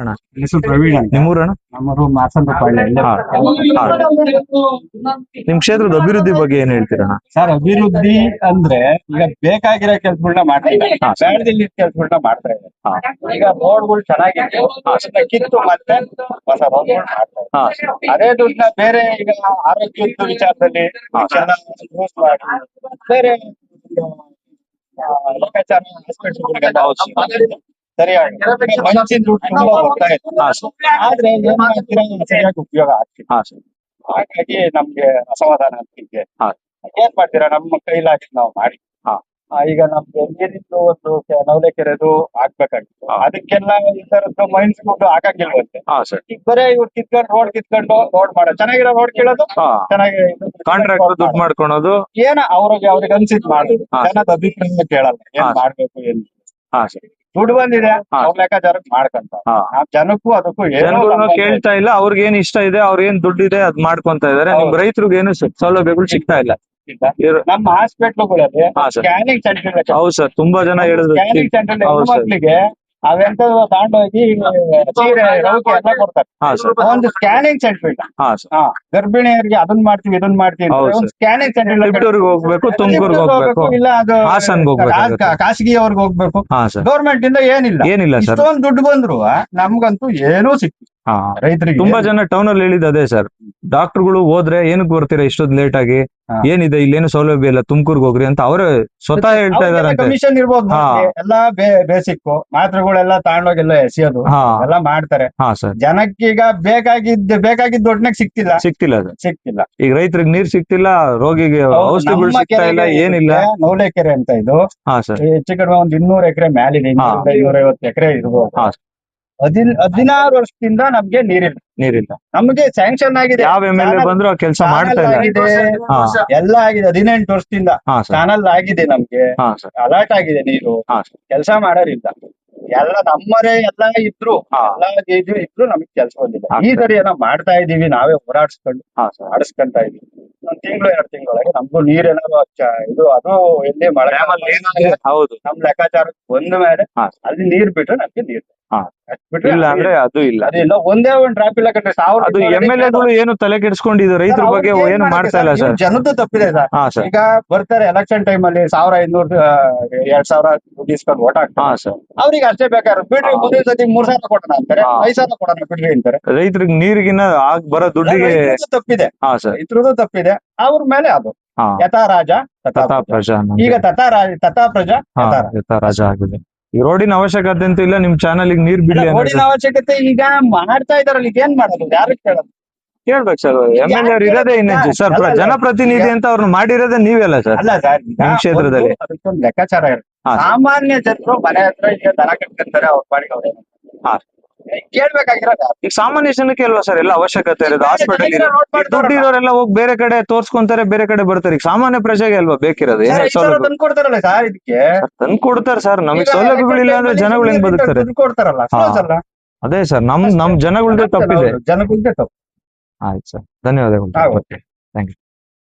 ಅಣ್ಣ ಹೆಸರು ಪ್ರವೀಣ್ ಅಂತ. ನಿಮ್ಮೂರಣ್ಣ? ನಮ್ಮದು ಮಾಸಂದ್ರಪಾಳ್ಯ. ನಿಮ್ ಕ್ಷೇತ್ರದ ಅಭಿವೃದ್ಧಿ ಬಗ್ಗೆ ಏನ್ ಹೇಳ್ತೀರಣ್ಣ? ಸರ್, ಅಭಿವೃದ್ಧಿ ಅಂದ್ರೆ ಈಗ ಬೇಕಾಗಿರೋ ಕೆಲ್ಸಗಳನ್ನ ಮಾಡ್ತಾ ಇದ್ದಾರೆ, ಬೇಡದಿಲ್ಲ ಕೆಲ್ಸಗಳನ್ನ ಮಾಡ್ತಾ ಇದ್ದಾರೆ. ಈಗ ರೋಡ್ಗಳು ಚೆನ್ನಾಗಿತ್ತು, ಅದನ್ನ ಕಿತ್ತು ಮತ್ತೆ ಹೊಸ ರೋಡ್ಗಳು ಮಾಡ್ತಾ ಇದ್ದಾರೆ. ಅದೇ ದುಡ್ಡನ್ನ ಬೇರೆ ಈಗ ಆರೋಗ್ಯದ ವಿಚಾರದಲ್ಲಿ ಯೂಸ್ ಮಾಡಿ ಬೇರೆ ಲೆಕ್ಕಾಚಾರ ಹಾಸ್ಪಿಟಲ್ ಸರಿಯಾಗಿ ಮಂಚಿನ ದುಡ್ಡು ತುಂಬಾ ಬರ್ತಾ ಇತ್ತು. ಆದ್ರೆ ಏನ್ ಮಾಡ್ತೀರಾ, ಸರಿಯಾಗಿ ಉಪಯೋಗ ಆಗ್ತಿಲ್ಲ. ಹಾಗಾಗಿ ನಮ್ಗೆ ಅಸಮಾಧಾನ ಆಗ್ತಿದೆ. ಏನ್ ಮಾಡ್ತೀರಾ, ನಮ್ಮ ಕೈಲಾಗಿದ್ ನಾವು ಮಾಡಿ. ಈಗ ನಮ್ಗೆ ನೀರಿದ್ದು ಒಂದು ನವಲೆಕೆರೆದು ಆಗ್ಬೇಕಾಗಿತ್ತು, ಅದಕ್ಕೆಲ್ಲ ಈ ತರದ್ದು ಮೈನ್ಸ್ ದುಡ್ಡು ಹಾಕಂಗಿಲ್ವಂತೆ. ಈಗ ಬರೇ ಇವ್ರು ಕಿತ್ಕೊಂಡು ರೋಡ್ ಮಾಡೋ ಚೆನ್ನಾಗಿರೋ ರೋಡ್ ಕೇಳೋದು, ಚೆನ್ನಾಗಿ ಕಾಂಟ್ರಾಕ್ಟರ್ ದುಡ್ಡು ಮಾಡ್ಕೊಳೋದು, ಏನ ಅವ್ರಿಗೆ ಅನ್ಸಿದ್ ಮಾಡುದು. ಜನದ ಅಭಿಪ್ರಾಯ ಕೇಳಲ್ಲ, ಏನ್ ಮಾಡ್ಬೇಕು ಏನು. ದುಡ್ಡು ಬಂದಿದೆ, ಅವ್ರ ಲೆಕ್ಕಾಚಾರಕ್ಕೆ ಮಾಡ್ಕೊಂತ ಜನಕ್ಕೂ ಅದಕ್ಕೂ ಜನಗಳನ್ನ ಕೇಳ್ತಾ ಇಲ್ಲ. ಅವ್ರಿಗೆ ಏನ್ ಇಷ್ಟ ಇದೆ, ಅವ್ರ ಏನ್ ದುಡ್ಡಿದೆ ಅದ್ ಮಾಡ್ಕೊಂತ ಇದಾರೆ. ನಿಮ್ ರೈತರಿಗೆ ಏನು ಸೌಲಭ್ಯಗಳು ಸಿಗ್ತಾ ಇಲ್ಲ. ನಮ್ಮ ಹಾಸ್ಪಿಟ್ಲುಗಳಲ್ಲಿ ಸ್ಕ್ಯಾನಿಂಗ್ ಸೆಂಟರ್. ಹೌದು ಸರ್, ತುಂಬಾ ಜನ ಹೇಳಿದ್ರು ಸ್ಕ್ಯಾನಿಂಗ್ ಸೆಂಟರ್ ಮಕ್ಕಳಿಗೆ ಅವೆಂತ ತಗೊಂಡೋಗಿ ಸೀರೆ ರೌಕೆ ಎಲ್ಲ ಕೊಡ್ತಾರೆ. ಒಂದು ಸ್ಕ್ಯಾನಿಂಗ್ ಸೆಂಟರ್ ಇಲ್ಲ. ಗರ್ಭಿಣಿಯರಿಗೆ ಅದನ್ನ ಮಾಡ್ತೀವಿ ಇದನ್ನ ಮಾಡ್ತೀವಿ, ಒಂದು ಸ್ಕ್ಯಾನಿಂಗ್ ಸೆಂಟರ್ ಹೋಗ್ಬೇಕು, ತುಮಕೂರ್ಗೆ ಹೋಗ್ಬೇಕು, ಇಲ್ಲ ಅದು ಹಾಸನ್ಗೆ ಹೋಗ್ಬೇಕು, ಖಾಸಗಿ ಅವ್ರಿಗೆ ಹೋಗ್ಬೇಕು. ಗೌರ್ಮೆಂಟ್ ಇಂದ ಏನಿಲ್ಲ. ಇಷ್ಟೊಂದು ದುಡ್ಡು ಬಂದ್ರು ನಮ್ಗಂತೂ ಏನೂ ಸಿಕ್ತಿಲ್ಲ. ರೈತರಿಗೆ ತುಂಬಾ ಜನ ಟೌನ್ ಅಲ್ಲಿ ಹೇಳಿದ ಅದೇ ಸರ್, ಡಾಕ್ಟರ್ಗಳು ಹೋದ್ರೆ ಏನಕ್ಕೆ ಬರ್ತೀರಾ ಇಷ್ಟೊಂದು ಲೇಟ್ ಆಗಿ, ಏನಿದೆ ಇಲ್ಲೇನು ಸೌಲಭ್ಯ ಇಲ್ಲ, ತುಮಕೂರ್ಗೆ ಹೋಗ್ರಿ ಅಂತ ಅವರೇ ಸ್ವತಃ ಹೇಳ್ತಾ ಇದಾರೆ. ಕಮಿಷನ್ ಇರ್ಬೋದು, ಎಲ್ಲಾ ಬೇಸಿಕ್ ಮಾತ್ರೆಗಳೆಲ್ಲ ತಗೊಂಡೋಗೆಲ್ಲ ಎಸೆಯೋದು ಎಲ್ಲ ಮಾಡ್ತಾರೆ. ಜನಕ್ಕೀಗ ಬೇಕಾಗಿದ್ದ ಒಟ್ನಾಗ ಸಿಕ್ತಿಲ್ಲ. ಈಗ ರೈತರಿಗೆ ನೀರ್ ಸಿಕ್ತಿಲ್ಲ, ರೋಗಿಗೆ ಔಷಧಿಗಳು ಸಿಗ್ತಾ ಇಲ್ಲ, ಏನಿಲ್ಲ. ನವಲೆಕೆರೆ ಅಂತ ಇದು ಹೆಚ್ಚು ಕಡಿಮೆ ಒಂದು 200 ಎಕರೆ ಮ್ಯಾಲಿದೆ, 250 ಎಕರೆ ಇರ್ಬೋದು. 16 ವರ್ಷದಿಂದ ನಮ್ಗೆ ನೀರಿಲ್ಲ. ನಮ್ಗೆ ಸ್ಯಾಂಕ್ಷನ್ ಆಗಿದೆ, ಯಾವ MLA ಬಂದ್ರು ಆ ಕೆಲಸ ಮಾಡ್ತಾ ಇಲ್ಲ. ಎಲ್ಲ ಆಗಿದೆ. 18 ವರ್ಷದಿಂದ ಚಾನಲ್ ಆಗಿದೆ, ನಮ್ಗೆ ಅಲರ್ಟ್ ಆಗಿದೆ ನೀರು. ಕೆಲಸ ಮಾಡೋರಿಲ್ಲ, ಎಲ್ಲ ನಮ್ಮರೇ ಎಲ್ಲ ಇದ್ರು ನಮಗ್ ಕೆಲ್ಸ ಬಂದಿಲ್ಲ. ಈ ಸರಿ ಏನೋ ಮಾಡ್ತಾ ಇದೀವಿ, ನಾವೇ ಹೋರಾಡ್ಸ್ಕೊಂಡು ಆಡಿಸ್ಕೊಂತ ಇದೀವಿ. 1 ತಿಂಗಳು 2 ತಿಂಗಳೊಳಗೆ ನಮ್ಗೂ ನೀರೇನಾದ್ರು ಇದು ಅದು ಎಲ್ಲಿ ಮಳೆ ನಮ್ ಲೆಕ್ಕಾಚಾರಕ್ಕೆ ಬಂದ ಮೇಲೆ ಅಲ್ಲಿ ನೀರ್ ಬಿಟ್ರೆ ನಮ್ಗೆ ನೀರ್ ಇಲ್ಲ ಅಂದ್ರೆ ಅದು ಇಲ್ಲ. ಅದಿಲ್ಲ, ಒಂದೇ ಒಂದು ಡ್ರಾಪ್ ಇಲ್ಲ ಕಟ್ರೆ ಅದು MLA ಏನು ತಲೆ ಕೆಡಿಸ್ಕೊಂಡಿದ್ದು ರೈತರ ಬಗ್ಗೆ ಏನು ಮಾಡ್ತಾ ಇಲ್ಲ ಸರ್. ಜನದ್ದು ತಪ್ಪಿದೆ ಸರ್. ಈಗ ಬರ್ತಾರೆ ಎಲೆಕ್ಷನ್ ಟೈಮ್ ಅಲ್ಲಿ 1500 2000 ದುಡ್ಡು ಇಸ್ಕೊಂಡು ಓಟ್ ಹಾಕ್ತಾರೆ. ಅವ್ರಿಗೆ ಅಷ್ಟೇ ಬೇಕಾದ್ರೆ ಬಿಡ್ರಿ, ಮುಂದಿನ ಸತಿ 3000 ಕೊಡೋಣ ಅಂತಾರೆ, 5000 ಕೊಡೋಣ ಬಿಡ್ರಿ ಅಂತಾರೆ. ರೈತರಿಗೆ ನೀರಿಗಿನ ಬರೋ ದುಡ್ಡಿಗೆ ತಪ್ಪಿದೆ, ಇದ್ರದ್ದು ತಪ್ಪಿದೆ. ಅವ್ರ ಮೇಲೆ ಅದು ಯಥಾ ರಾಜ ತಥಾ ಪ್ರಜಾ. ಈಗ ತಥಾ ಪ್ರಜಾ ಯಥಾ ರಾಜ ಆಗಿದೆ. ಈ ರೋಡಿನ ಅವಶ್ಯಕತೆ ಅಂತ ಇಲ್ಲ, ನಿಮ್ ಚಾನಲ್ ನೀರ್ ಬಿಡ್ಲಿ. ರೋಡಿನ ಅವಶ್ಯಕತೆ ಈಗ ಮಾಡ್ತಾ ಇದಾರಲ್ಲ, ಈಗ ಏನ್ ಮಾಡೋದು, ಯಾರು ಕೇಳೋದು? ಕೇಳ್ಬೇಕು ಸರ್. MLA ಇರೋದೇ ಇನ್ನೇನು ಸರ್, ಜನಪ್ರತಿನಿಧಿ ಅಂತ ಅವ್ರನ್ನ ಮಾಡಿರೋದೇ ನೀವೆಲ್ಲ ಸರ್. ಅಲ್ಲ ಸರ್, ನಿಮ್ ಕ್ಷೇತ್ರದಲ್ಲಿ ಅದಕ್ಕೊಂದು ಲೆಕ್ಕಾಚಾರ ಇರುತ್ತೆ. ಸಾಮಾನ್ಯ ಜನರು ಮನೆ ಹತ್ರ ಈಗ ದನ ಕಟ್ಕೊಂತಾರೆ, ಅವ್ರ ಪಾಡಿಗೆ ಅವ್ರೆ ಕೇಳ್ಬೇಕಾಗಿರೋದು. ಈಗ ಸಾಮಾನ್ಯ ಜನಕ್ಕೆ ಅಲ್ವಾ ಸರ್ ಎಲ್ಲ ಅವಶ್ಯಕತೆ ಇರೋದು. ಹಾಸ್ಪಿಟಲ್ ದುಡ್ಡು ಇರೋರೆಲ್ಲ ಹೋಗಿ ಬೇರೆ ಕಡೆ ತೋರ್ಸ್ಕೊಂತಾರೆ, ಬೇರೆ ಕಡೆ ಬರ್ತಾರೆ. ಈಗ ಸಾಮಾನ್ಯ ಪ್ರಜೆಗೆ ಅಲ್ವಾ ಬೇಕಿರೋದು. ಏನೇ ಸೌಲಭ್ಯ ತಂದ್ಕೊಡ್ತಾರಲ್ಲ ಸರ್, ಇದಕ್ಕೆ ತಂದ್ಕೊಡ್ತಾರೆ ಸರ್. ನಮಗೆ ಸೌಲಭ್ಯಗಳಿಲ್ಲ ಅಂದ್ರೆ ಜನಗಳು ಹೆಂಗ್ ಬದುಕ್ತಾರೆ? ಕೊಡ್ತಾರಲ್ಲ. ಅದೇ ಸರ್, ನಮ್ ಜನಗಳದ್ದು ತಪ್ಪಿದೆ. ಜನಗಳದ್ದೇ ತಪ್ಪು. ಆಯ್ತು ಸರ್, ಧನ್ಯವಾದಗಳು. Thank you.